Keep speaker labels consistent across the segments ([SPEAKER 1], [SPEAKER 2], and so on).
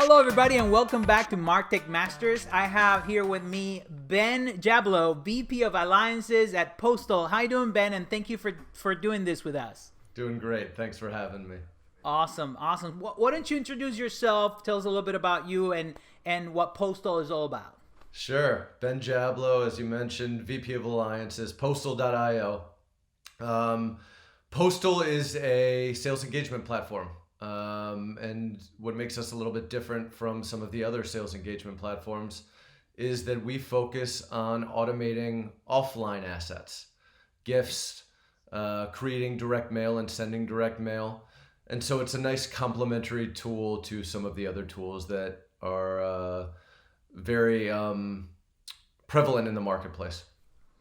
[SPEAKER 1] Hello, everybody, and welcome back to Martech Masters. I have here with me Ben Jablow, VP of Alliances at Postal. How you doing, Ben? And thank you for doing this with us.
[SPEAKER 2] Doing great. Thanks for having me.
[SPEAKER 1] Awesome. Why don't you introduce yourself? Tell us a little bit about you and what Postal is all about.
[SPEAKER 2] Sure. Ben Jablow, as you mentioned, VP of Alliances, Postal.io. Postal is a sales engagement platform. And what makes us a little bit different from some of the other sales engagement platforms is that we focus on automating offline assets, gifts, creating direct mail and sending direct mail. And so it's a nice complementary tool to some of the other tools that are very prevalent in the marketplace.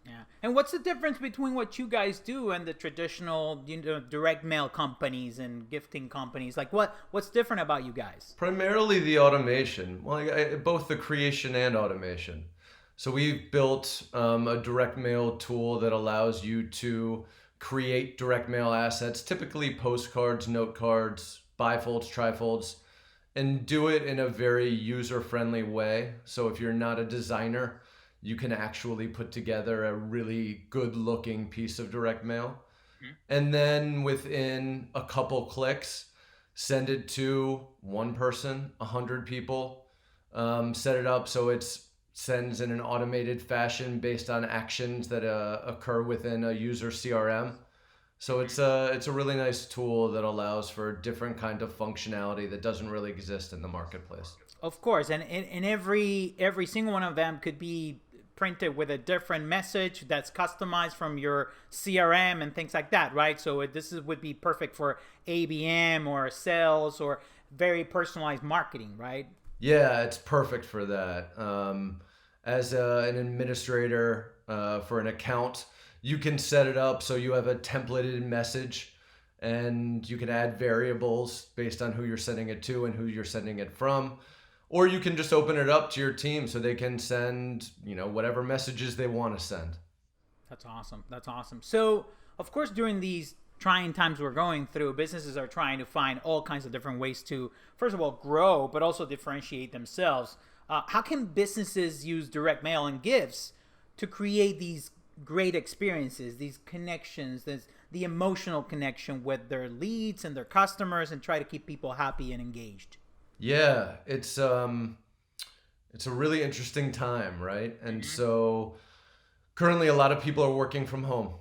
[SPEAKER 1] Yeah. And what's the difference between what you guys do and the traditional, direct mail companies and gifting companies? Like what's different about you guys?
[SPEAKER 2] Primarily the automation, both the creation and automation. So we've built a direct mail tool that allows you to create direct mail assets, typically postcards, note cards, bifolds, trifolds, and do it in a very user-friendly way. So if you're not a designer, you can actually put together a really good-looking piece of direct mail. Mm-hmm. And then within a couple clicks, send it to one person, 100 people, set it up so it sends in an automated fashion based on actions that occur within a user CRM. So it's a really nice tool that allows for a different kind of functionality that doesn't really exist in the marketplace.
[SPEAKER 1] Of course, and every single one of them could be printed with a different message that's customized from your CRM and things like that, right? So would be perfect for ABM or sales or very personalized marketing, right?
[SPEAKER 2] Yeah, it's perfect for that. As an administrator for an account, you can set it up so you have a templated message and you can add variables based on who you're sending it to and who you're sending it from. Or you can just open it up to your team so they can send, whatever messages they want to send.
[SPEAKER 1] That's awesome. So, of course, during these trying times we're going through, businesses are trying to find all kinds of different ways to, first of all, grow, but also differentiate themselves. How can businesses use direct mail and gifts to create these great experiences, these connections, the emotional connection with their leads and their customers, and try to keep people happy and engaged?
[SPEAKER 2] Yeah, it's a really interesting time, right? And so currently a lot of people are working from home.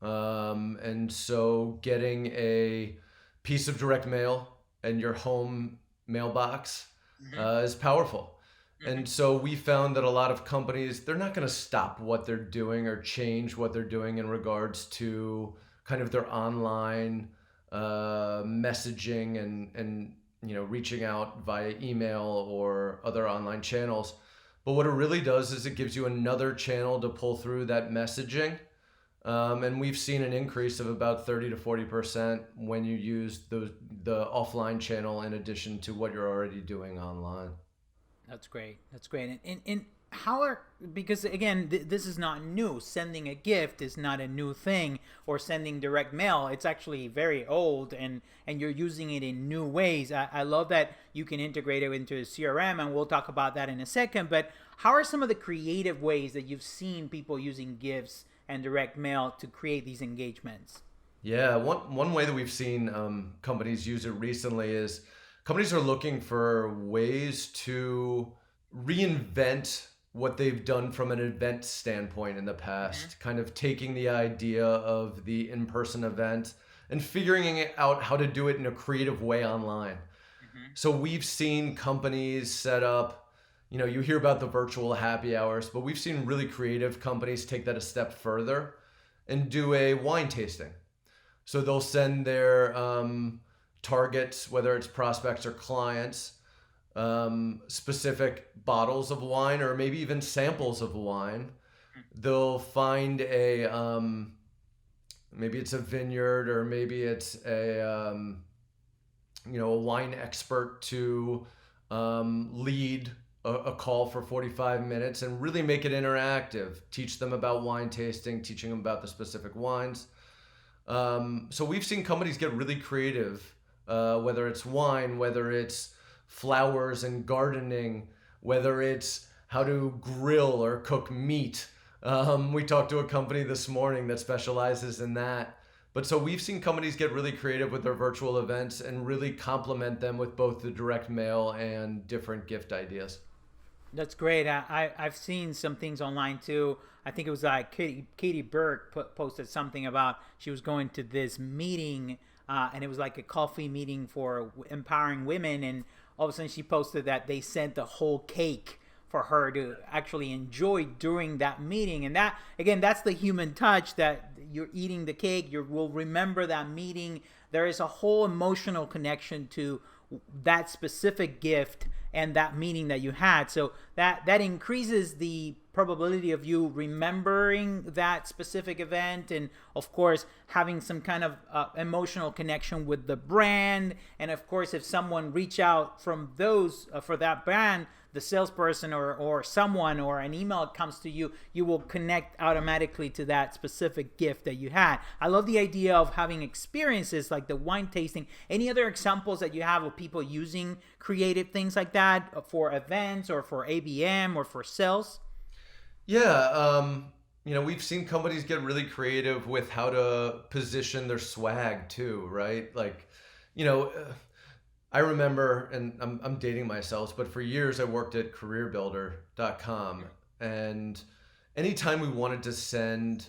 [SPEAKER 2] And so getting a piece of direct mail in your home mailbox is powerful. And so we found that a lot of companies, they're not going to stop what they're doing or change what they're doing in regards to kind of their online messaging and reaching out via email or other online channels. But what it really does is it gives you another channel to pull through that messaging. And we've seen an increase of about 30 to 40% when you use the offline channel in addition to what you're already doing online.
[SPEAKER 1] That's great. And because again, this is not new. Sending a gift is not a new thing, or sending direct mail. It's actually very old, and you're using it in new ways. I love that you can integrate it into a CRM, and we'll talk about that in a second. But how are some of the creative ways that you've seen people using gifts and direct mail to create these engagements?
[SPEAKER 2] Yeah, one way that we've seen companies use it recently is companies are looking for ways to reinvent what they've done from an event standpoint in the past, kind of taking the idea of the in-person event and figuring out how to do it in a creative way online. So we've seen companies set up, you hear about the virtual happy hours, but we've seen really creative companies take that a step further and do a wine tasting. So they'll send their targets, whether it's prospects or clients, specific bottles of wine or maybe even samples of wine. They'll find maybe it's a vineyard or maybe it's a wine expert to lead a call for 45 minutes and really make it interactive. Teach them about wine tasting, teaching them about the specific wines. So we've seen companies get really creative, whether it's wine, whether it's flowers and gardening, whether it's how to grill or cook meat. We talked to a company this morning that specializes in that. But so we've seen companies get really creative with their virtual events and really complement them with both the direct mail and different gift ideas.
[SPEAKER 1] That's great. I've seen some things online too. I think it was like Katie Burke posted something about she was going to this meeting, and it was like a coffee meeting for empowering women. And all of a sudden, she posted that they sent the whole cake for her to actually enjoy during that meeting. And that, again, that's the human touch, that you're eating the cake, you will remember that meeting. There is a whole emotional connection to that specific gift and that meeting that you had. So that increases the probability of you remembering that specific event, and of course having some kind of emotional connection with the brand. And of course, if someone reach out from those for that brand, the salesperson or someone or an email comes to you, you will connect automatically to that specific gift that you had. I love the idea of having experiences like the wine tasting. Any other examples that you have of people using creative things like that for events or for ABM or for sales?
[SPEAKER 2] Yeah, we've seen companies get really creative with how to position their swag too, right? Like, you know, I remember, and I'm dating myself, but for years I worked at careerbuilder.com, and anytime we wanted to send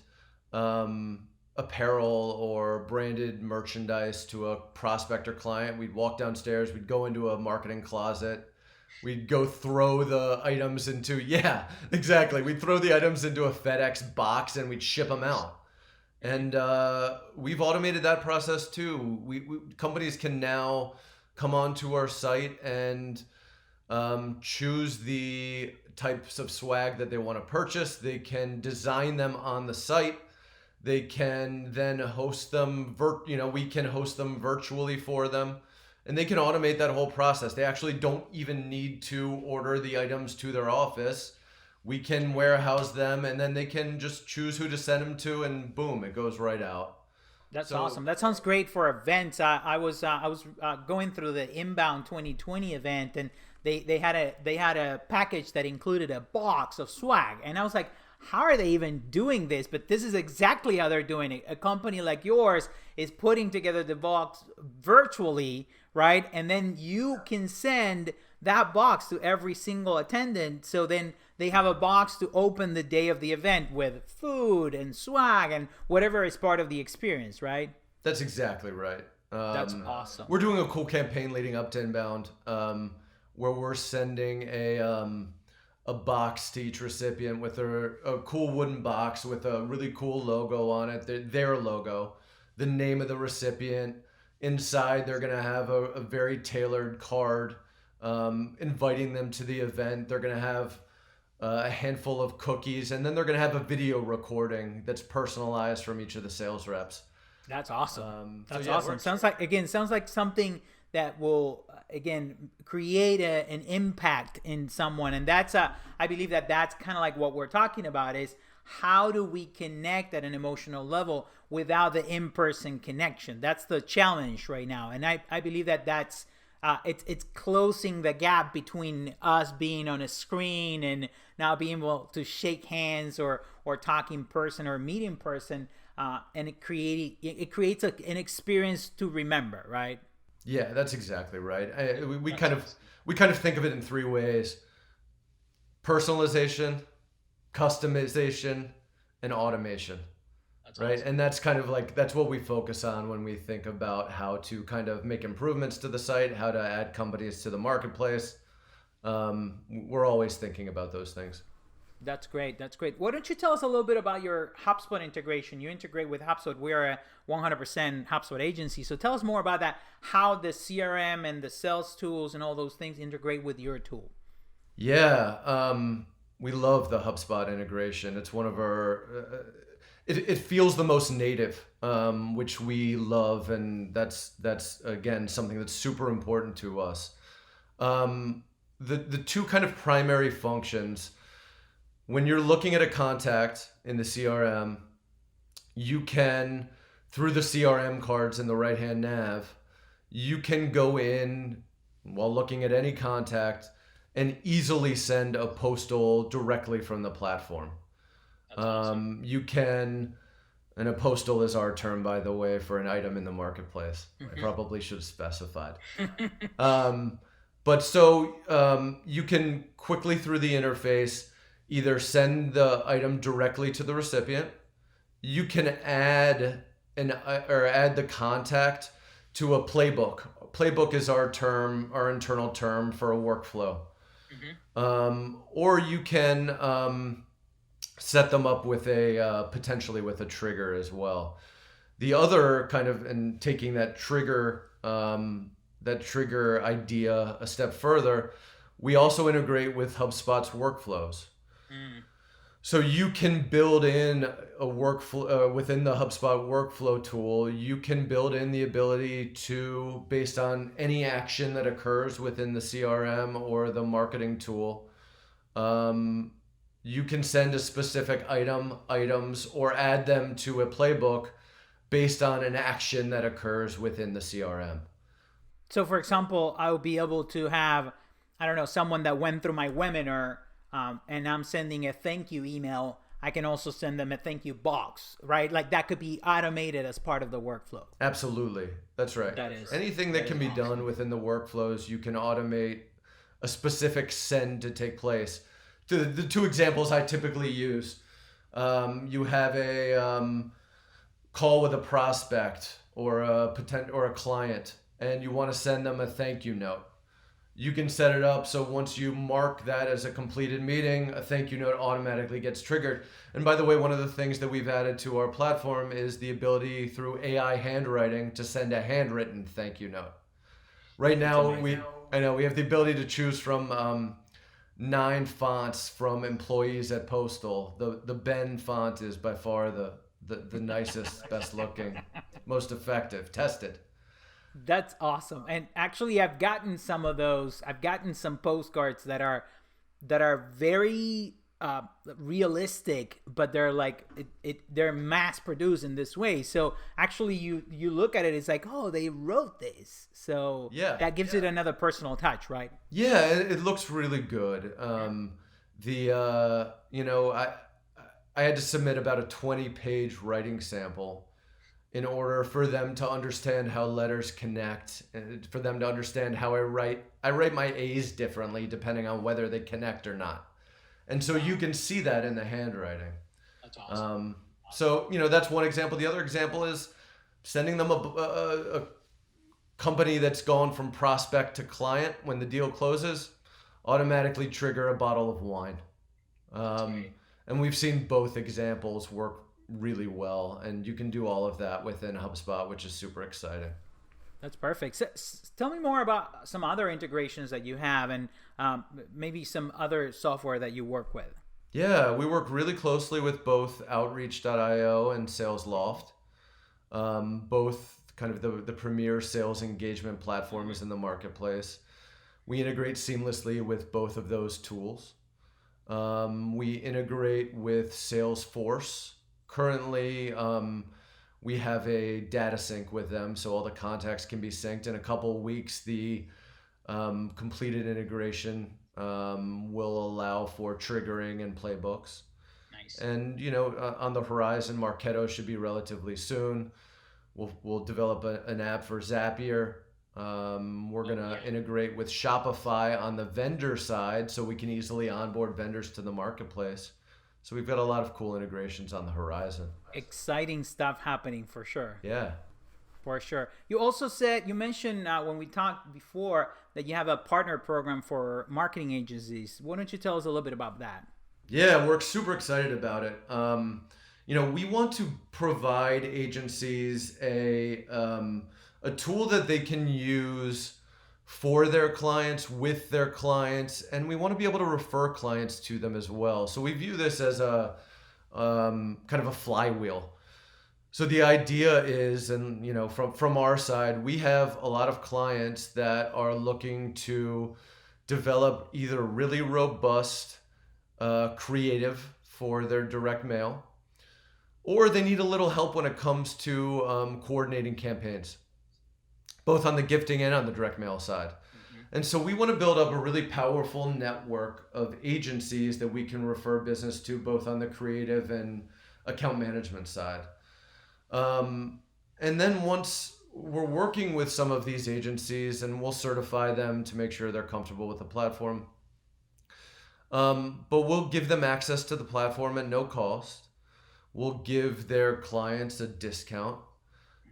[SPEAKER 2] apparel or branded merchandise to a prospect or client, we'd walk downstairs, we'd go into a marketing closet, we'd go throw the items into, yeah, exactly. We'd throw the items into a FedEx box and we'd ship them out. And we've automated that process too. Companies can now come onto our site and choose the types of swag that they want to purchase. They can design them on the site. They can then host them, we can host them virtually for them. And they can automate that whole process. They actually don't even need to order the items to their office. We can warehouse them, and then they can just choose who to send them to, and boom, it goes right out.
[SPEAKER 1] That's awesome. That sounds great for events. I was going through the Inbound 2020 event, and they had a package that included a box of swag, and I was like, how are they even doing this? But this is exactly how they're doing it. A company like yours is putting together the box virtually, right? And then you can send that box to every single attendant. So then they have a box to open the day of the event with food and swag and whatever is part of the experience, right?
[SPEAKER 2] That's exactly right.
[SPEAKER 1] That's awesome.
[SPEAKER 2] We're doing a cool campaign leading up to Inbound, where we're sending a box to each recipient with a cool wooden box with a really cool logo on it, their logo, the name of the recipient. Inside, they're going to have a very tailored card inviting them to the event. They're going to have a handful of cookies, and then they're going to have a video recording that's personalized from each of the sales reps.
[SPEAKER 1] That's awesome. That's
[SPEAKER 2] yeah,
[SPEAKER 1] awesome. Sounds like something that will create an impact in someone, and I believe that's kind of like what we're talking about, is how do we connect at an emotional level without the in-person connection? That's the challenge right now, and I believe that's it's closing the gap between us being on a screen and now being able to shake hands or talk in person or meet in person, and it creates an experience to remember, right?
[SPEAKER 2] Yeah, that's exactly right. We kind of think of it in three ways: personalization, customization, and automation. That's right. Awesome. And that's kind of like, that's what we focus on when we think about how to kind of make improvements to the site, how to add companies to the marketplace. We're always thinking about those things.
[SPEAKER 1] That's great. That's great. Why don't you tell us a little bit about your HubSpot integration? You integrate with HubSpot. We're a 100% HubSpot agency. So tell us more about that, how the CRM and the sales tools and all those things integrate with your tool.
[SPEAKER 2] Yeah. We love the HubSpot integration. It's one of our, it feels the most native, which we love. And that's again, something that's super important to us. The two kind of primary functions: when you're looking at a contact in the CRM, you can, through the CRM cards in the right-hand nav, you can go in while looking at any contact and easily send a postal directly from the platform.
[SPEAKER 1] That's awesome.
[SPEAKER 2] You can, and a postal is our term, by the way, for an item in the marketplace. I probably should have specified. But so you can quickly through the interface either send the item directly to the recipient. You can add add the contact to a playbook. Playbook is our term, our internal term for a workflow. Or you can set them up with a potentially with a trigger as well. The other kind of, and taking that trigger idea a step further, we also integrate with HubSpot's workflows. So you can build in a workflow within the HubSpot workflow tool. You can build in the ability to, based on any action that occurs within the CRM or the marketing tool, you can send a specific items, or add them to a playbook based on an action that occurs within the CRM.
[SPEAKER 1] So, for example, I would be able to have, I don't know, someone that went through my webinar, and I'm sending a thank you email. I can also send them a thank you box, right? Like that could be automated as part of the workflow.
[SPEAKER 2] Absolutely. That's right.
[SPEAKER 1] That is
[SPEAKER 2] anything that can be done within the workflows, you can automate a specific send to take place. The two examples I typically use, you have a call with a prospect or a client, and you want to send them a thank you note. You can set it up so once you mark that as a completed meeting, a thank you note automatically gets triggered. And by the way, one of the things that we've added to our platform is the ability through AI handwriting to send a handwritten thank you note. Right now, we have the ability to choose from 9 fonts from employees at Postal. The Ben font is by far the nicest, best looking, most effective, tested.
[SPEAKER 1] That's awesome. And actually, I've gotten some of those. I've gotten some postcards that are very realistic, but they're like they're mass produced in this way. So actually, you look at it, it's like, oh, they wrote this. So
[SPEAKER 2] yeah,
[SPEAKER 1] that gives it another personal touch, right?
[SPEAKER 2] Yeah, it looks really good. I had to submit about a 20-page writing sample in order for them to understand how letters connect, and for them to understand how I write my A's differently depending on whether they connect or not. And so you can see that in the handwriting.
[SPEAKER 1] That's awesome.
[SPEAKER 2] So, that's one example. The other example is sending them a company that's gone from prospect to client. When the deal closes, automatically trigger a bottle of wine. And we've seen both examples work really well, and you can do all of that within HubSpot, which is super exciting.
[SPEAKER 1] That's perfect. So, tell me more about some other integrations that you have, and maybe some other software that you work with.
[SPEAKER 2] Yeah, we work really closely with both Outreach.io and SalesLoft, both kind of the premier sales engagement platforms in the marketplace. We integrate seamlessly with both of those tools. We integrate with Salesforce. Currently, we have a data sync with them, so all the contacts can be synced. In a couple of weeks, the completed integration will allow for triggering and playbooks.
[SPEAKER 1] Nice.
[SPEAKER 2] And on the horizon, Marketo should be relatively soon. We'll develop an app for Zapier. We're gonna integrate with Shopify on the vendor side, so we can easily onboard vendors to the marketplace. So we've got a lot of cool integrations on the horizon.
[SPEAKER 1] Exciting stuff happening for sure.
[SPEAKER 2] Yeah.
[SPEAKER 1] For sure. You mentioned when we talked before that you have a partner program for marketing agencies. Why don't you tell us a little bit about that?
[SPEAKER 2] Yeah, we're super excited about it. We want to provide agencies a tool that they can use for their clients, with their clients, and we want to be able to refer clients to them as well. So we view this as a kind of a flywheel. So the idea is, and from our side, we have a lot of clients that are looking to develop either really robust creative for their direct mail, or they need a little help when it comes to coordinating campaigns, both on the gifting and on the direct mail side. And so we want to build up a really powerful network of agencies that we can refer business to, both on the creative and account management side. And then once we're working with some of these agencies, and we'll certify them to make sure they're comfortable with the platform. But we'll give them access to the platform at no cost. We'll give their clients a discount.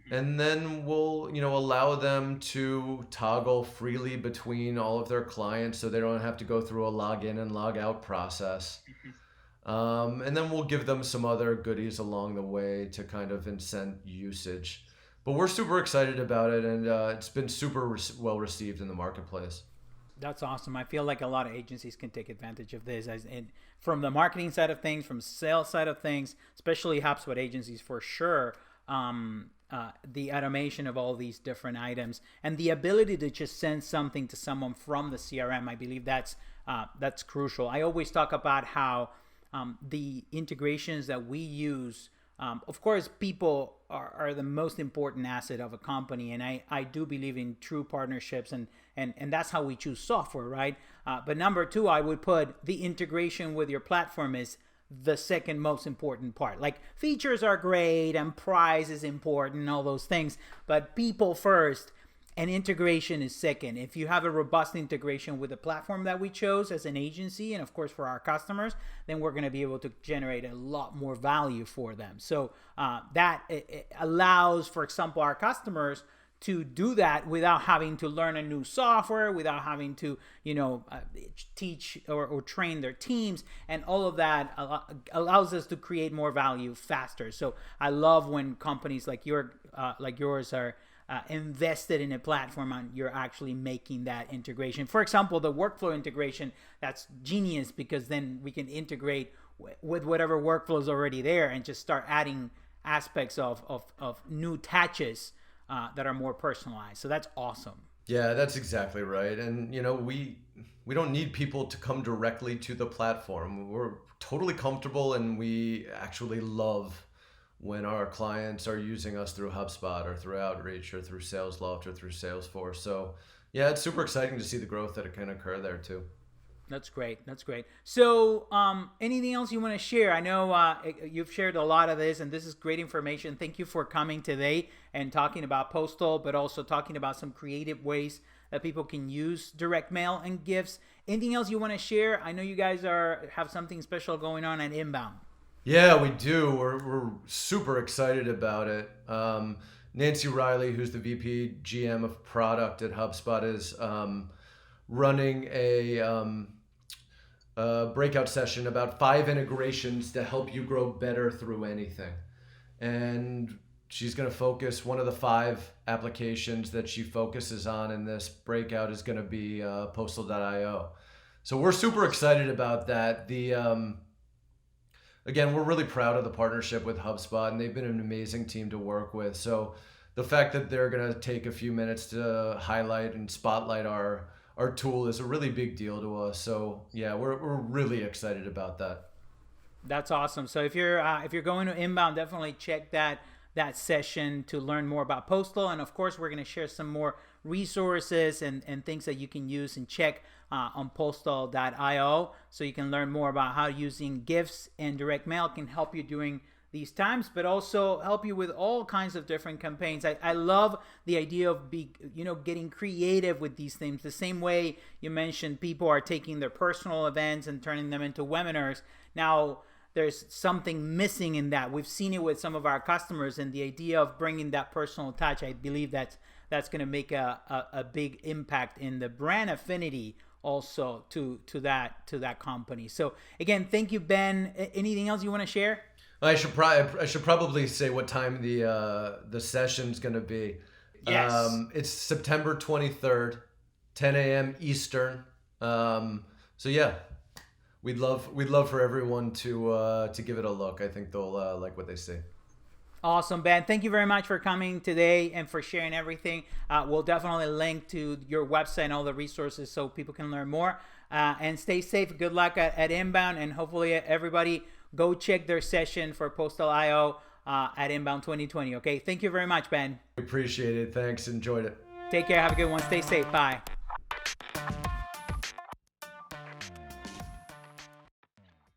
[SPEAKER 2] And then we'll, allow them to toggle freely between all of their clients so they don't have to go through a login and log out process. And then we'll give them some other goodies along the way to kind of incent usage. But we're super excited about it, and it's been super well received in the marketplace.
[SPEAKER 1] That's awesome. I feel like a lot of agencies can take advantage of this, from the marketing side of things, from sales side of things, especially HubSpot agencies for sure. The automation of all these different items and the ability to just send something to someone from the CRM, I believe that's crucial. I always talk about how the integrations that we use, of course, people are the most important asset of a company, and I do believe in true partnerships, and that's how we choose software, right? But number two, I would put the integration with your platform is the second most important part. Like, features are great and price is important, all those things, but people first and integration is second. If you have a robust integration with the platform that we chose as an agency, and of course for our customers, then we're going to be able to generate a lot more value for them. So that it allows, for example, our customers to do that without having to learn a new software, without having to, teach or train their teams, and all of that allows us to create more value faster. So I love when companies like yours are invested in a platform and you're actually making that integration. For example, the workflow integration, that's genius, because then we can integrate with whatever workflow is already there and just start adding aspects of new touches that are more personalized. So that's awesome.
[SPEAKER 2] Yeah, that's exactly right. And we don't need people to come directly to the platform. We're totally comfortable, and we actually love when our clients are using us through HubSpot or through Outreach or through SalesLoft or through Salesforce. So yeah, it's super exciting to see the growth that can occur there too.
[SPEAKER 1] That's great. That's great. So anything else you want to share? I know you've shared a lot of this, and this is great information. Thank you for coming today and talking about Postal, but also talking about some creative ways that people can use direct mail and gifts. Anything else you want to share? I know you guys have something special going on at Inbound.
[SPEAKER 2] Yeah, we do. We're super excited about it. Nancy Riley, who's the VP GM of product at HubSpot, is running a breakout session about 5 integrations to help you grow better through anything. And she's going to focus, one of the 5 applications that she focuses on in this breakout is going to be Postal.io. So we're super excited about that. Again, we're really proud of the partnership with HubSpot, and they've been an amazing team to work with. So the fact that they're going to take a few minutes to highlight and spotlight our tool is a really big deal to us. So yeah, we're really excited about that.
[SPEAKER 1] That's awesome. So if you're going to Inbound, definitely check that session to learn more about Postal. And of course, we're going to share some more resources and things that you can use and check on Postal.io, so you can learn more about how using gifts and direct mail can help you during these times, but also help you with all kinds of different campaigns. I love the idea of getting creative with these things. The same way you mentioned, people are taking their personal events and turning them into webinars. Now there's something missing in that. We've seen it with some of our customers, and the idea of bringing that personal touch, I believe that's going to make a big impact in the brand affinity also to that company. So again, thank you, Ben. Anything else you want to share?
[SPEAKER 2] I should probably say what time the session's going to be.
[SPEAKER 1] Yes.
[SPEAKER 2] It's September 23rd, 10 a.m. Eastern. So yeah, we'd love for everyone to give it a look. I think they'll like what they see.
[SPEAKER 1] Awesome, Ben. Thank you very much for coming today and for sharing everything. We'll definitely link to your website and all the resources so people can learn more. And stay safe. Good luck at Inbound, and hopefully everybody go check their session for Postal.io at Inbound 2020. Okay, thank you very much, Ben.
[SPEAKER 2] Appreciate it. Thanks. Enjoyed it.
[SPEAKER 1] Take care. Have a good one. Stay safe. Bye.